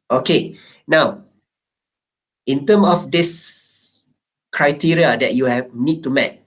Okay, now in terms of this criteria that you have need to meet.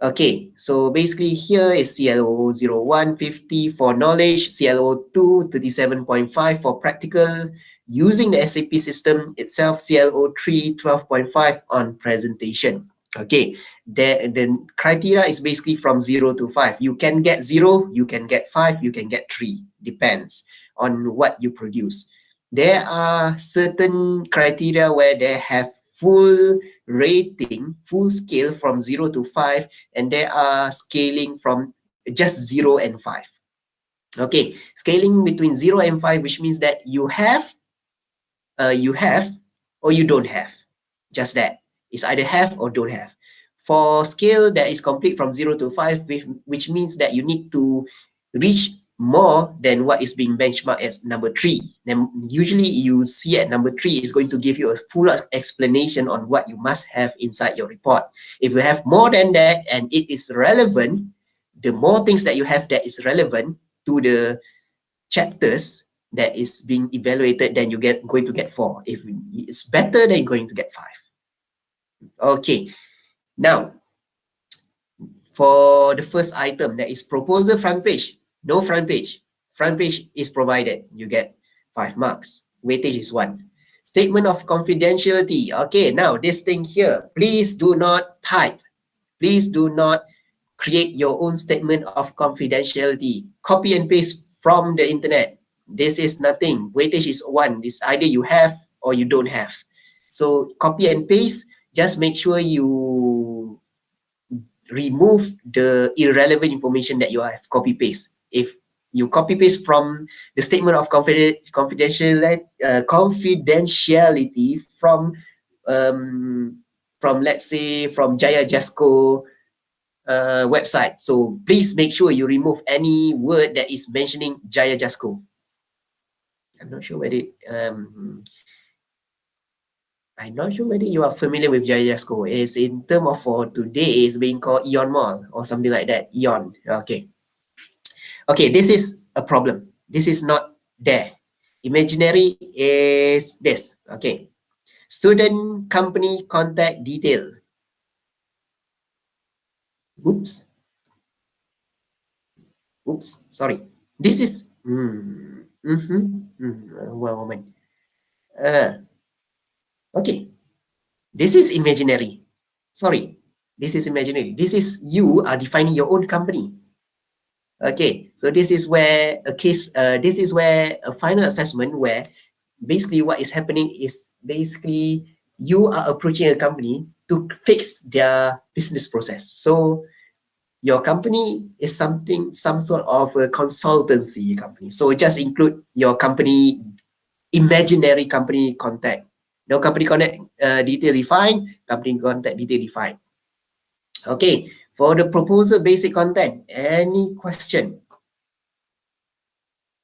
Okay, so basically here is CLO 01 50 for knowledge, CLO 2 37.5 for practical, using the SAP system itself, CLO 3 12.5 on presentation. Okay, the criteria is basically from 0 to 5. You can get 0, you can get 5, you can get 3, depends on what you produce. There are certain criteria where they have full rating, full scale from 0 to 5, and there are scaling from just 0 and 5. Okay, scaling between 0 and 5, which means that you have or you don't have. Just that. It's either have or don't have. For scale that is complete from 0 to 5, which means that you need to reach more than what is being benchmarked as number 3. Then usually you see at number 3 is going to give you a full explanation on what you must have inside your report. If you have more than that and it is relevant, the more things that you have that is relevant to the chapters that is being evaluated, then you going to get 4. If it's better, then you're going to get 5. Okay, now for the first item, that is proposal front page, no front page. Front page is provided, you get 5 marks. Weightage is 1. Statement of confidentiality. Okay, now this thing here, please do not type. Please do not create your own statement of confidentiality. Copy and paste from the internet. This is nothing. Weightage is 1. It's either you have or you don't have. So copy and paste, just make sure you remove the irrelevant information that you have copy paste. If you copy paste from the statement of confidentiality from let's say from Jaya Jasco website. So please make sure you remove any word that is mentioning Jaya Jasco. I'm not sure whether you are familiar with Jaya Jasco. It's in term of for today is being called Eon Mall or something like that. Eon. Okay. Okay, this is a problem. This is not there. Imaginary is this. Okay. Student company contact detail. Oops. Sorry. This is one moment. Okay. This is imaginary. Sorry. This is imaginary. This is you are defining your own company. Okay. So this is where this is where a final assessment where basically what is happening is basically you are approaching a company to fix their business process. So your company is some sort of a consultancy company. So just include your company, imaginary company contact. No company contact detail defined, company contact detail defined. Okay, for the proposal basic content, any question?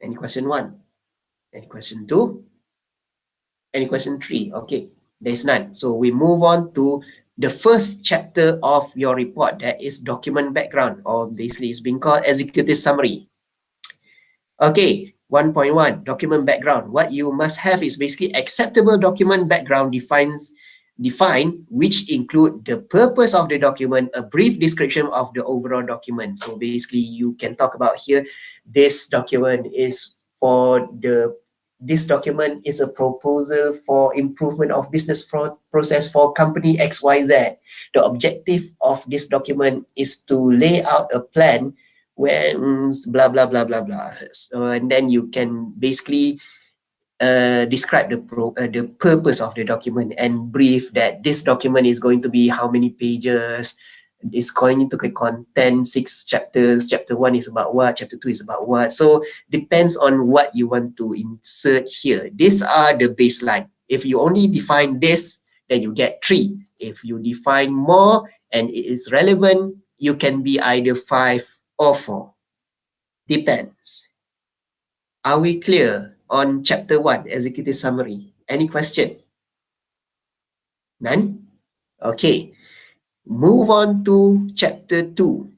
Any question 1? Any question 2? Any question 3? Okay, there's none. So we move on to the first chapter of your report, that is document background, or basically it's being called executive summary. Okay, 1.1, document background. What you must have is basically acceptable document background define which include the purpose of the document, a brief description of the overall document. So basically you can talk about here, this document is a proposal for improvement of business process for company XYZ. The objective of this document is to lay out a plan when blah blah blah blah blah. So, and then you can basically describe the purpose of the document and brief that this document is going to be how many pages. It's going to contain 6 chapters. Chapter 1 is about what, chapter 2 is about what. So depends on what you want to insert here. These are the baseline. If you only define this, then you get 3. If you define more and it is relevant, you can be either 5 or 4. Depends. Are we clear on chapter 1, executive summary? Any question? None? Okay. Move on to chapter 2,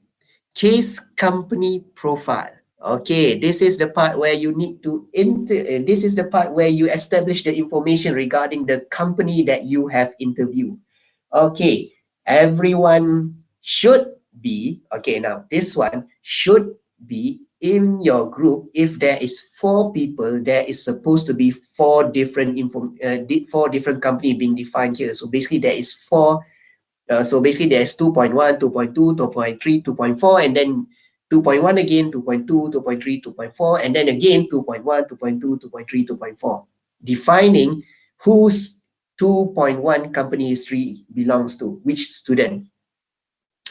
case company profile. Okay, this is the part where you need to this is the part where you establish the information regarding the company that you have interviewed. Okay, everyone should be, okay, now this one should be in your group. If there is 4 people, there is supposed to be 4 different 4 different company being defined here. So basically there is 4. So basically there's 2.1, 2.2, 2.3, 2.4, and then 2.1 again, 2.2, 2.3, 2.4, and then again 2.1, 2.2, 2.3, 2.4, defining whose 2.1 company history belongs to which student.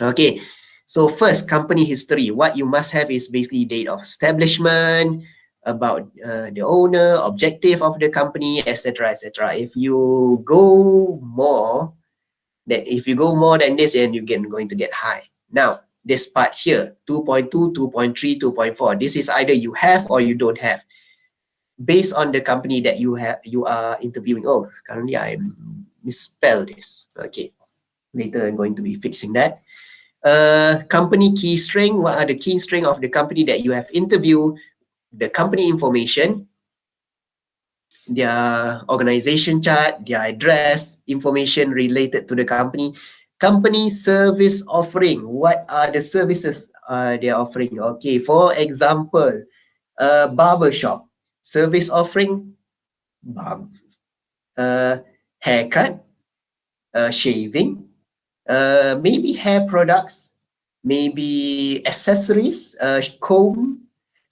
Okay, so first, company history. What you must have is basically date of establishment, about the owner, objective of the company, etc., etc. If you go more, that if you go more than this, then you're going to get high. Now, this part here, 2.2, 2.3, 2.4, this is either you have or you don't have. Based on the company that you are interviewing. Oh, currently I misspelled this. Okay, later I'm going to be fixing that. Company key strength. What are the key strength of the company that you have interviewed? The company information, their organization chart, their address, information related to the company, company service offering. What are the services they're offering? Okay, for example, barber shop, service offering, haircut, shaving, maybe hair products, maybe accessories, comb.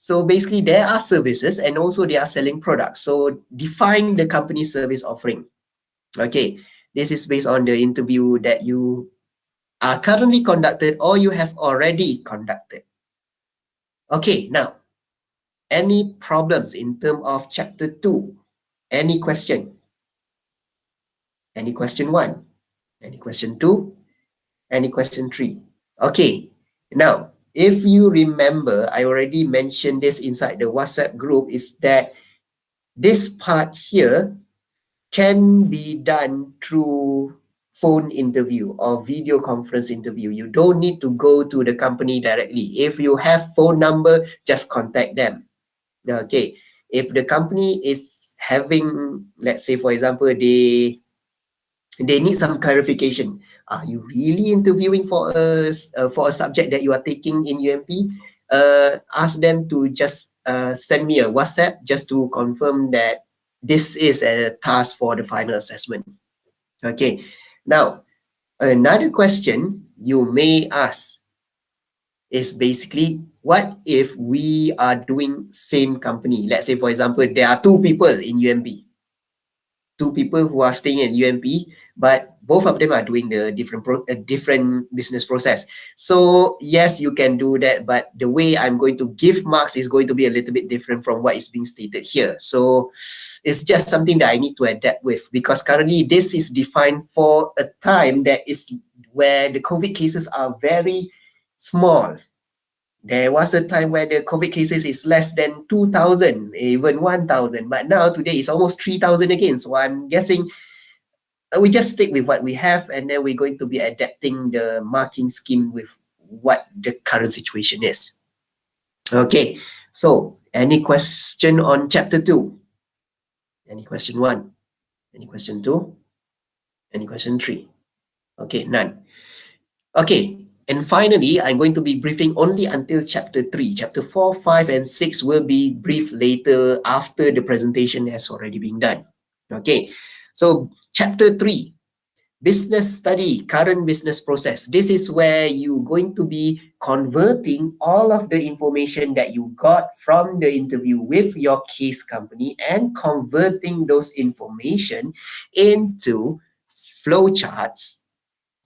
So basically there are services and also they are selling products. So define the company service offering. Okay, this is based on the interview that you are currently conducted or you have already conducted. Okay, now, any problems in terms of chapter 2? Any question? Any question 1? Any question 2? Any question 3? Okay, now, if you remember, I already mentioned this inside the WhatsApp group, is that this part here can be done through phone interview or video conference interview. You don't need to go to the company directly. If you have phone number, just contact them. Okay, if the company is having, let's say for example, they need some clarification. Are you really interviewing for a subject that you are taking in UMP? Ask them to just send me a WhatsApp just to confirm that this is a task for the final assessment. Okay, now another question you may ask is basically, what if we are doing same company? Let's say for example, there are 2 people in UMP. 2 people who are staying in UMP, but both of them are doing the different business process. So yes, you can do that, but the way I'm going to give marks is going to be a little bit different from what is being stated here. So it's just something that I need to adapt with, because currently this is defined for a time that is where the COVID cases are very small. There was a time where the COVID cases is less than 2,000, even 1,000. But now today it's almost 3,000 again. So I'm guessing we just stick with what we have, and then we're going to be adapting the marking scheme with what the current situation is. Okay, so any question on chapter 2? Any question 1? Any question 2? Any question 3? Okay, none. Okay, and finally, I'm going to be briefing only until chapter 3. Chapter 4, 5, and 6 will be briefed later after the presentation has already been done. Okay, so chapter 3, business study, current business process. This is where you're going to be converting all of the information that you got from the interview with your case company and converting those information into flowcharts,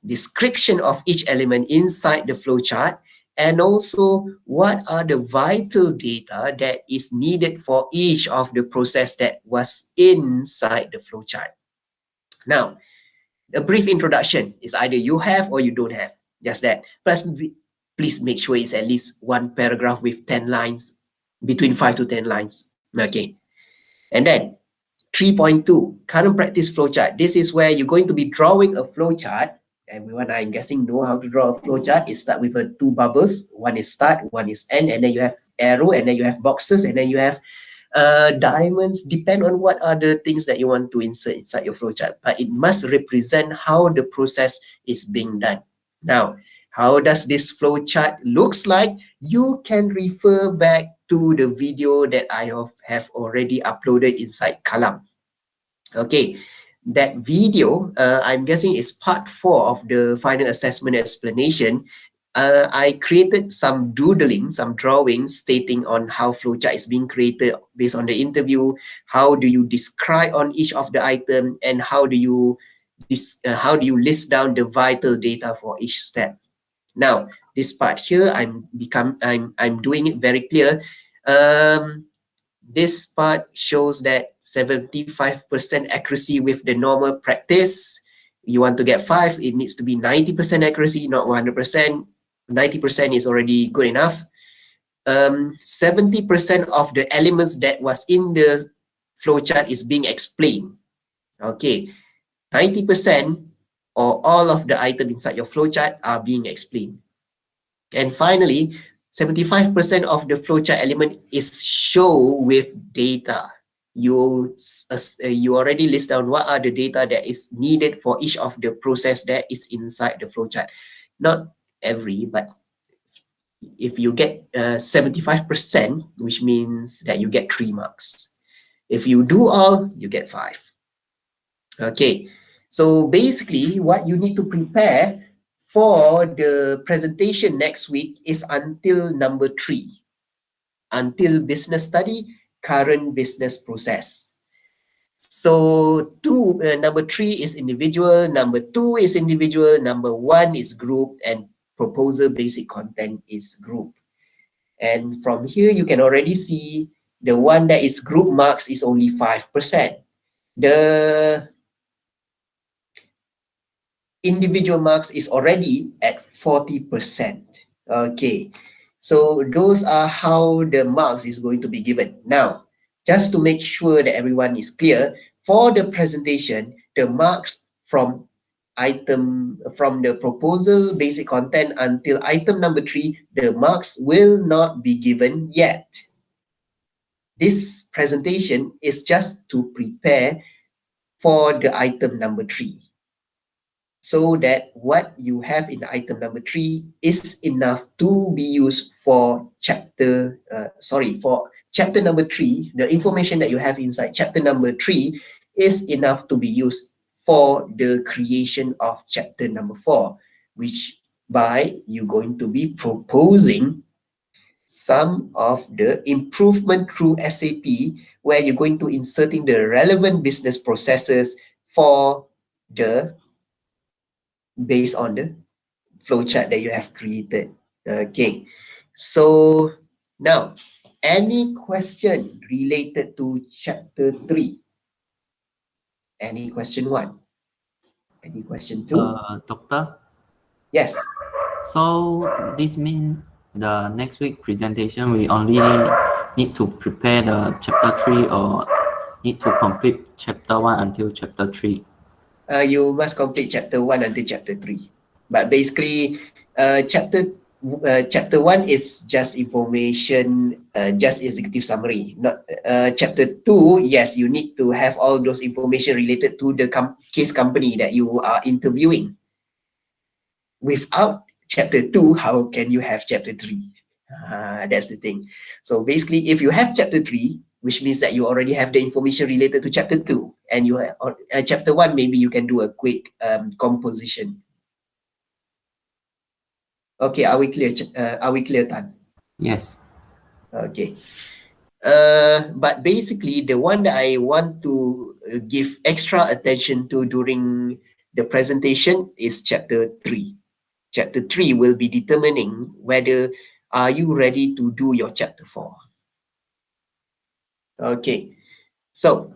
description of each element inside the flowchart, and also what are the vital data that is needed for each of the process that was inside the flowchart. Now, a brief introduction is either you have or you don't have, just that. Plus, please make sure it's at least 1 paragraph with 10 lines, between 5 to 10 lines. Okay, and then 3.2, current practice flowchart. This is where you're going to be drawing a flowchart. Everyone, I'm guessing, know how to draw a flowchart. It starts with 2 bubbles. One is start, one is end, and then you have arrow, and then you have boxes, and then you have diamonds. Depend on what are the things that you want to insert inside your flowchart, but it must represent how the process is being done. Now, how does this flowchart looks like? You can refer back to the video that I have already uploaded inside Kalam. Okay, that video, I'm guessing is part 4 of the final assessment explanation. I created some doodling, some drawings stating on how flowchart is being created based on the interview. How do you describe on each of the item, and how do you list down the vital data for each step? Now, this part here, I'm doing it very clear. This part shows that 75% accuracy with the normal practice. You want to get 5, it needs to be 90% accuracy, not 100%. 90% is already good enough. 70% of the elements that was in the flowchart is being explained. Okay, 90% or all of the items inside your flowchart are being explained. And finally, 75% of the flowchart element is show with data. You already list down what are the data that is needed for each of the process that is inside the flowchart. Not every, but if you get 75%, which means that you get 3 marks. If you do all, you get 5. Okay, so basically what you need to prepare for the presentation next week is until number 3, until business study, current business process. So number 3 is individual, number 2 is individual, number 1 is group, and proposal basic content is group. And from here, you can already see the one that is group marks is only 5%. The individual marks is already at 40%. Okay, so those are how the marks is going to be given. Now, just to make sure that everyone is clear, for the presentation, the marks from the proposal basic content until item number 3, the marks will not be given yet. This presentation is just to prepare for the item number 3, so that what you have in item number 3 is enough to be used for chapter number 3. The information that you have inside chapter number 3 is enough to be used for the creation of chapter number 4, which by you're going to be proposing some of the improvement through SAP, where you're going to inserting the relevant business processes for the based on the flowchart that you have created. Okay, so now any question related to chapter 3? Any question 1? Any question 2? Doctor? Yes. So this means the next week presentation, we only need to prepare the chapter 3 or need to complete chapter 1 until chapter 3? You must complete chapter 1 until chapter 3. But basically, chapter 1 is just information, just executive summary. Not chapter 2. Yes, you need to have all those information related to the case company that you are interviewing. Without chapter 2, how can you have chapter 3? That's the thing. So basically, if you have chapter 3, which means that you already have the information related to chapter 2, and you have chapter 1, maybe you can do a quick composition. Okay, are we clear? Tan? Yes. Okay. But basically, the one that I want to give extra attention to during the presentation is chapter 3. Chapter 3 will be determining whether are you ready to do your chapter 4. Okay, so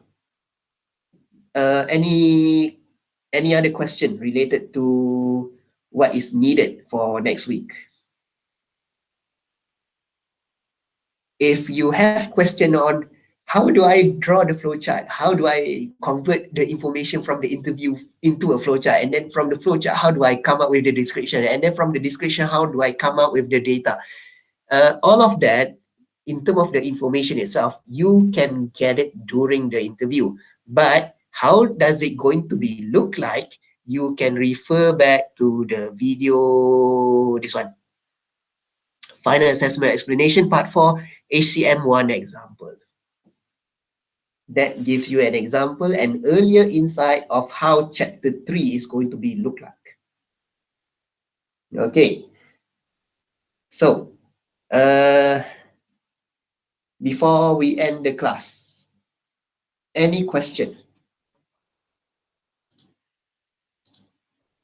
any other question related to what is needed for next week? If you have question on how do I draw the flowchart, how do I convert the information from the interview into a flowchart, and then from the flowchart, how do I come up with the description, and then from the description, how do I come up with the data? All of that, in terms of the information itself, you can get it during the interview. But how does it going to be look like? You can refer back to the video, this one. Final assessment explanation part 4, HCM1 example. That gives you an example, an earlier insight of how chapter 3 is going to be look like. Okay. So, before we end the class, any question?